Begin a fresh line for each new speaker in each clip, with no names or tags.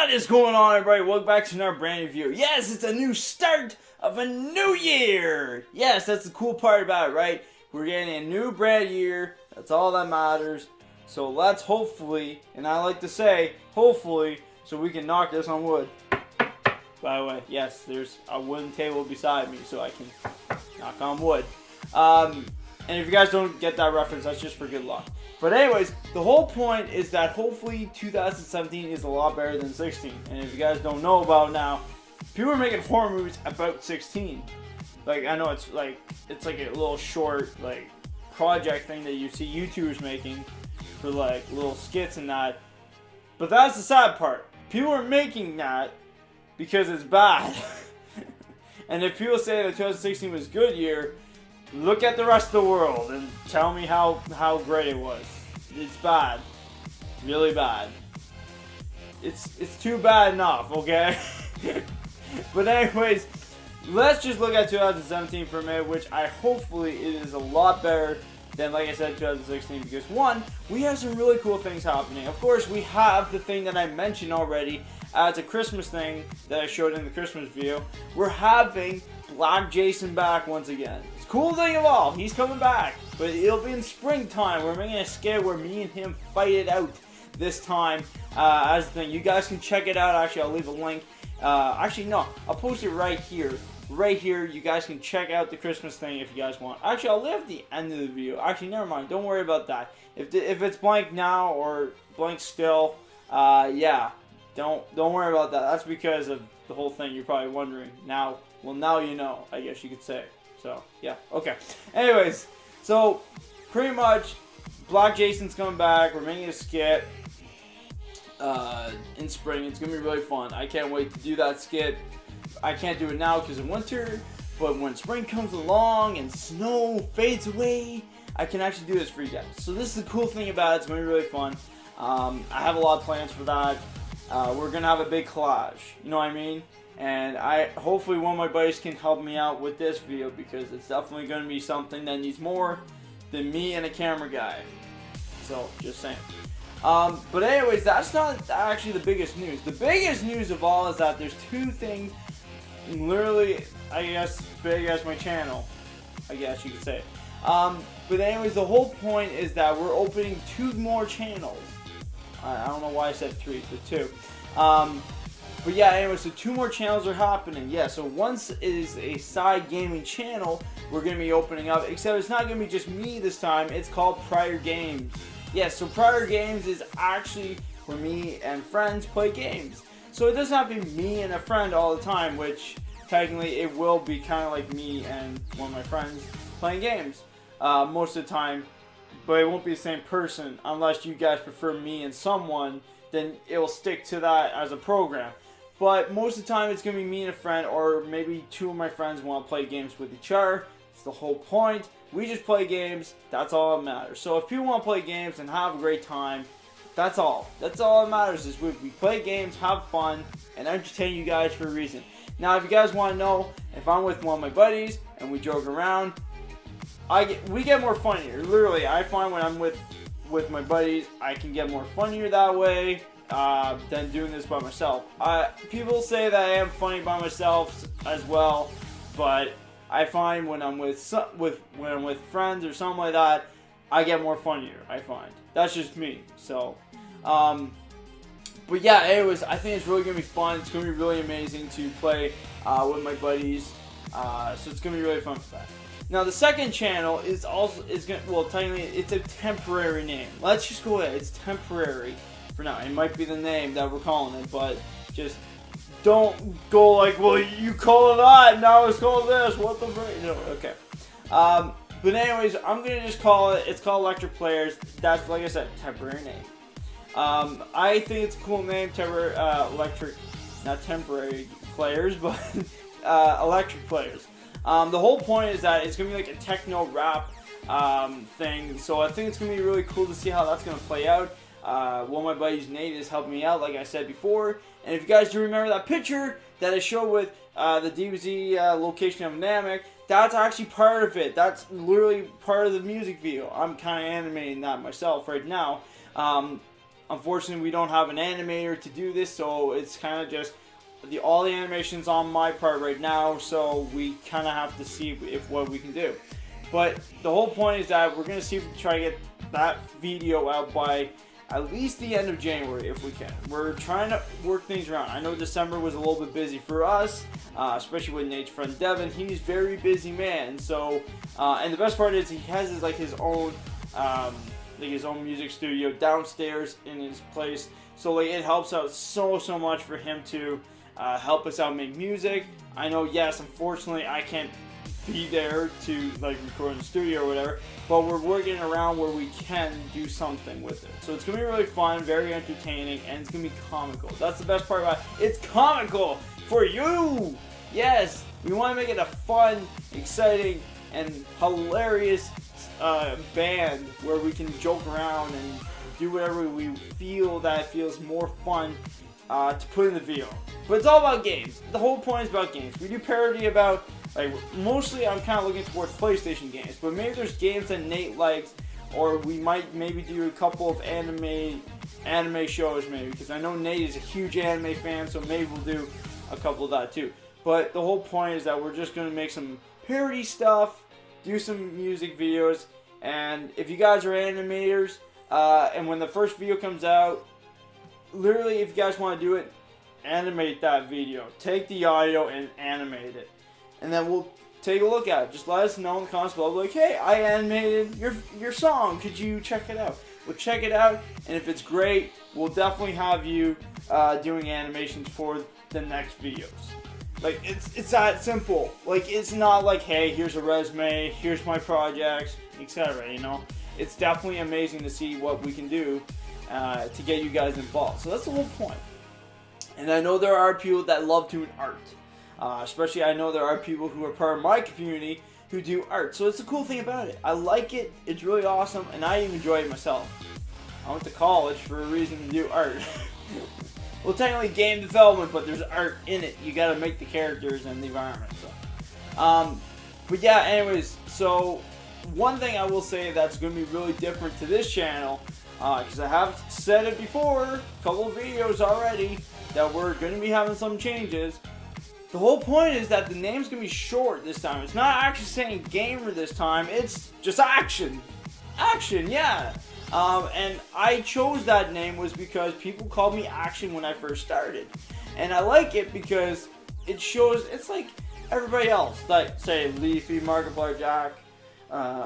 What is going on, everybody? Welcome back to another brand new video. Yes, it's a new start of a new year. Yes, that's the cool part about it, right? We're getting a new brand year. That's all that matters. So let's hopefully, and I like to say hopefully, so we can knock this on wood. By the way, yes, there's a wooden table beside me, so I can knock on wood. And if you guys don't get that reference, that's just for good luck. But anyways, the whole point is that hopefully 2017 is a lot better than 16. And if you guys don't know about now, people are making horror movies about 16. Like, I know it's like a little short like project thing that you see YouTubers making for like little skits and that. But that's the sad part. People are making that because it's bad. And if people say that 2016 was a good year, look at the rest of the world and tell me how great it was. It's bad. Really bad. It's too bad enough, okay? But anyways, let's just look at 2017 for a minute, which hopefully it is a lot better than, like I said, 2016, because one, we have some really cool things happening. Of course, we have the thing that I mentioned already. It's a Christmas thing that I showed in the Christmas video. We're having Black Jason back once again. It's the cool thing of all, he's coming back, but it'll be in springtime. We're making a skit where me and him fight it out this time as the thing. You guys can check it out. Actually, I'll leave a link. Actually, no, I'll post it right here. Right here, you guys can check out the Christmas thing if you guys want. Actually, I'll leave at the end of the video. Actually, never mind. Don't worry about that. If it's blank now or blank still, yeah, don't worry about that. That's because of the whole thing. You're probably wondering now. Well, now you know, I guess you could say. So, yeah, okay. Anyways, so pretty much, Black Jason's coming back. We're making a skit in spring. It's gonna be really fun. I can't wait to do that skit. I can't do it now because of winter, but when spring comes along and snow fades away, I can actually do this for you guys. So this is the cool thing about it. It's going to be really fun. I have a lot of plans for that. We're going to have a big collage, you know what I mean? And hopefully one of my buddies can help me out with this video, because it's definitely going to be something that needs more than me and a camera guy. So, just saying. But anyways, that's not actually the biggest news. The biggest news of all is that there's two things literally, I guess, big as my channel, I guess you could say. But anyways, the whole point is that we're opening 2 more channels. I don't know why I said 3, but 2. But yeah, anyway, so 2 more channels are happening. Yeah, so once is a side gaming channel we're going to be opening up, except it's not going to be just me this time. It's called Prior Games. Yeah, so Prior Games is actually where me and friends play games. So it doesn't have to be me and a friend all the time, which technically it will be kind of like me and one of my friends playing games most of the time, but it won't be the same person unless you guys prefer me and someone, then it will stick to that as a program. But most of the time it's going to be me and a friend, or maybe 2 of my friends want to play games with each other. It's the whole point. We just play games. That's all that matters. So if people want to play games and have a great time, that's all. That's all that matters, is we play games, have fun, and entertain you guys for a reason. Now, if you guys want to know, if I'm with one of my buddies and we joke around, we get more funnier. Literally, I find when I'm with my buddies, I can get more funnier that way than doing this by myself. People say that I am funny by myself as well, but I find when I'm with friends or something like that, I get more funnier, I find. That's just me. So, but yeah, anyways, I think it's really going to be fun. It's going to be really amazing to play with my buddies. So it's going to be really fun for that. Now, the second channel is technically, it's a temporary name. Let's just go ahead. It's temporary for now. It might be the name that we're calling it, but just don't go like, well, you call it that, now it's called this. What the frick? No, okay. But anyways, I'm going to just call it, it's called Electric Players. That's, like I said, temporary name. I think it's a cool name, Electric, not temporary players, but Electric Players. The whole point is that it's going to be like a techno rap thing, so I think it's going to be really cool to see how that's going to play out. One of my buddies, Nate, is helping me out, like I said before. And if you guys do remember that picture that I showed with the DBZ location of Namek, that's actually part of it. That's literally part of the music video. I'm kind of animating that myself right now. unfortunately, we don't have an animator to do this, so it's kind of just all the animations on my part right now. So we kind of have to see if what we can do. But the whole point is that we're gonna see if we can try to get that video out by at least the end of January if we can. We're trying to work things around. I know December was a little bit busy for us, especially with Nate's friend Devin. He's a very busy man. So, and the best part is he has his own music studio downstairs in his place. So like it helps out so much for him to help us out make music. I know, yes, unfortunately I can't be there to like record in the studio or whatever, but we're working around where we can do something with it. So it's gonna be really fun, very entertaining, and it's gonna be comical. That's the best part about it. It's comical for you. Yes, we want to make it a fun, exciting, and hilarious band where we can joke around and do whatever we feel that feels more fun to put in the video. But it's all about games. The whole point is about games. We do parody about, like, mostly I'm kind of looking towards PlayStation games, but maybe there's games that Nate likes, or we might maybe do a couple of anime shows maybe, because I know Nate is a huge anime fan, so maybe we'll do a couple of that too. But the whole point is that we're just going to make some parody stuff, do some music videos, and if you guys are animators, and when the first video comes out, literally if you guys want to do it, animate that video. Take the audio and animate it. And then we'll take a look at it. Just let us know in the comments below, like, hey, I animated your song. Could you check it out? We'll check it out, and if it's great, we'll definitely have you doing animations for the next videos. Like, it's that simple. Like, it's not like, hey, here's a resume, here's my projects, etc. You know, it's definitely amazing to see what we can do to get you guys involved. So that's the whole point. And I know there are people that love doing art. Especially I know there are people who are part of my community who do art. So it's the cool thing about it. I like it. It's really awesome. And I even enjoy it myself. I went to college for a reason to do art. Well, technically game development, but there's art in it. You got to make the characters and the environment. So. But yeah, anyways. So one thing I will say that's going to be really different to this channel, because I have said it before, a couple of videos already, that we're going to be having some changes. The whole point is that the name's going to be short this time. It's not ActionSaiyanGamer this time. It's just Action. Action, yeah. And I chose that name was because people called me Action when I first started. And I like it because it shows, it's like everybody else. Like, say, Leafy, Markiplier, Jack.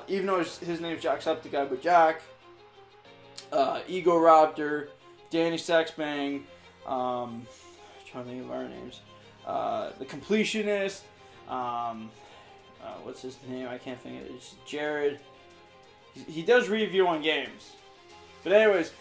Even though his name's Jacksepticeye, but Jack. Ego Raptor. Danny Sexbang. Trying to think of our names. The Completionist, what's his name? I can't think of it. It's Jared. He does review on games. But anyways,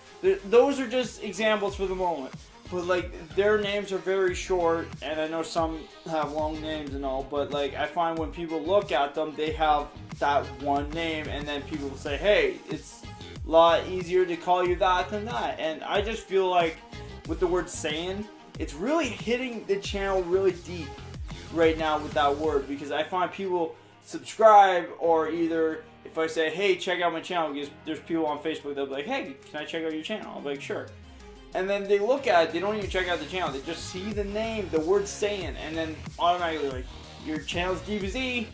those are just examples for the moment. But like, their names are very short, and I know some have long names and all, but like, I find when people look at them, they have that one name, and then people will say, hey, it's a lot easier to call you that than that. And I just feel like with the word Saiyan, it's really hitting the channel really deep right now with that word, because I find people subscribe, or either if I say, hey, check out my channel, because there's people on Facebook that'll be like, hey, can I check out your channel? I'll be like, sure. And then they look at it, they don't even check out the channel, they just see the name, the word Saiyan, and then automatically like, your channel's DBZ,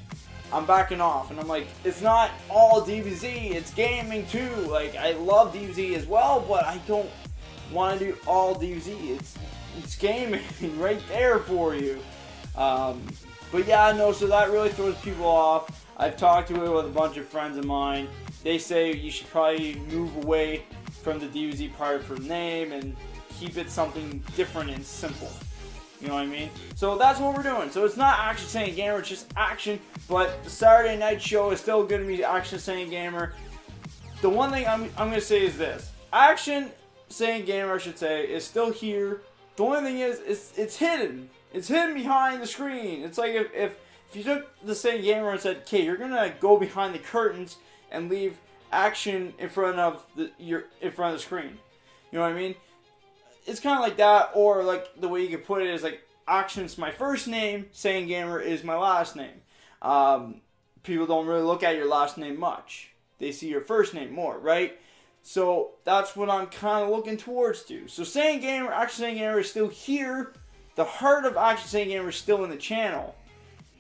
I'm backing off. And I'm like, it's not all DBZ, it's gaming too. Like, I love DBZ as well, but I don't want to do all DBZ. It's gaming right there for you. But yeah, no, so that really throws people off. I've talked to it with a bunch of friends of mine. They say you should probably move away from the DBZ part for name and keep it something different and simple. You know what I mean? So that's what we're doing. So it's not ActionSaiyanGamer, it's just Action, but the Saturday night show is still going to be ActionSaiyanGamer. The one thing I'm going to say is this. ActionSaiyanGamer, I should say, is still here. The only thing is, it's hidden. It's hidden behind the screen. It's like if you took the same gamer and said, okay, you're gonna go behind the curtains and leave Action in front of the screen. You know what I mean? It's kind of like that, or like the way you could put it is like Action's my first name, SaiyanGamer is my last name. People don't really look at your last name much. They see your first name more, right? So that's what I'm kind of looking towards to. So ActionSaiyanGamer is still here. The heart of ActionSaiyanGamer is still in the channel.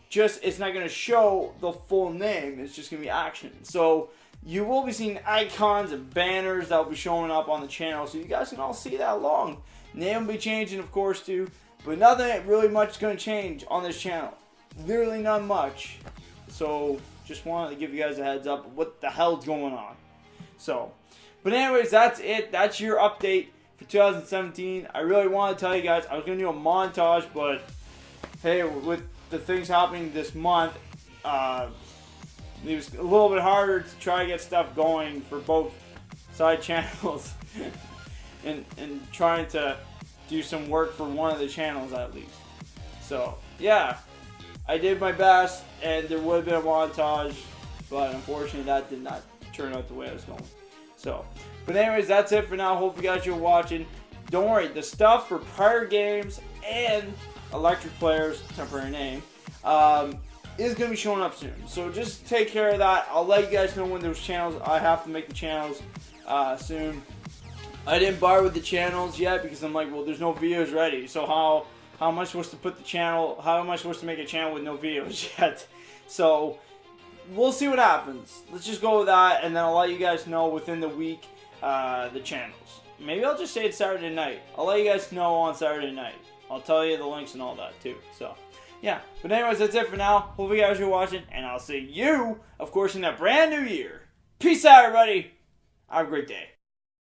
Just, it's not going to show the full name. It's just going to be Action. So you will be seeing icons and banners that will be showing up on the channel. So you guys can all see that along. Name will be changing, of course, too. But nothing really much is going to change on this channel. Literally not much. So just wanted to give you guys a heads up of what the hell's going on. So, but anyways, that's it. That's your update for 2017. I really want to tell you guys, I was going to do a montage, but hey, with the things happening this month, it was a little bit harder to try to get stuff going for both side channels and trying to do some work for one of the channels at least. So, yeah, I did my best, and there would have been a montage, but unfortunately that did not turn out the way I was going. So, but anyways, that's it for now. Hope you guys are watching. Don't worry, the stuff for prior games and electric players, temporary name, is going to be showing up soon. So just take care of that. I'll let you guys know when those channels, I have to make the channels soon. I didn't bar with the channels yet because I'm like, well, there's no videos ready. So how am I supposed to put the channel, how am I supposed to make a channel with no videos yet? So we'll see what happens. Let's just go with that, and then I'll let you guys know within the week the channels. Maybe I'll just say it's Saturday night. I'll let you guys know on Saturday night. I'll tell you the links and all that too. So yeah, but anyways, that's it for now. Hope you guys are watching, and I'll see you, of course, in a brand new year. Peace out, everybody. Have a great day.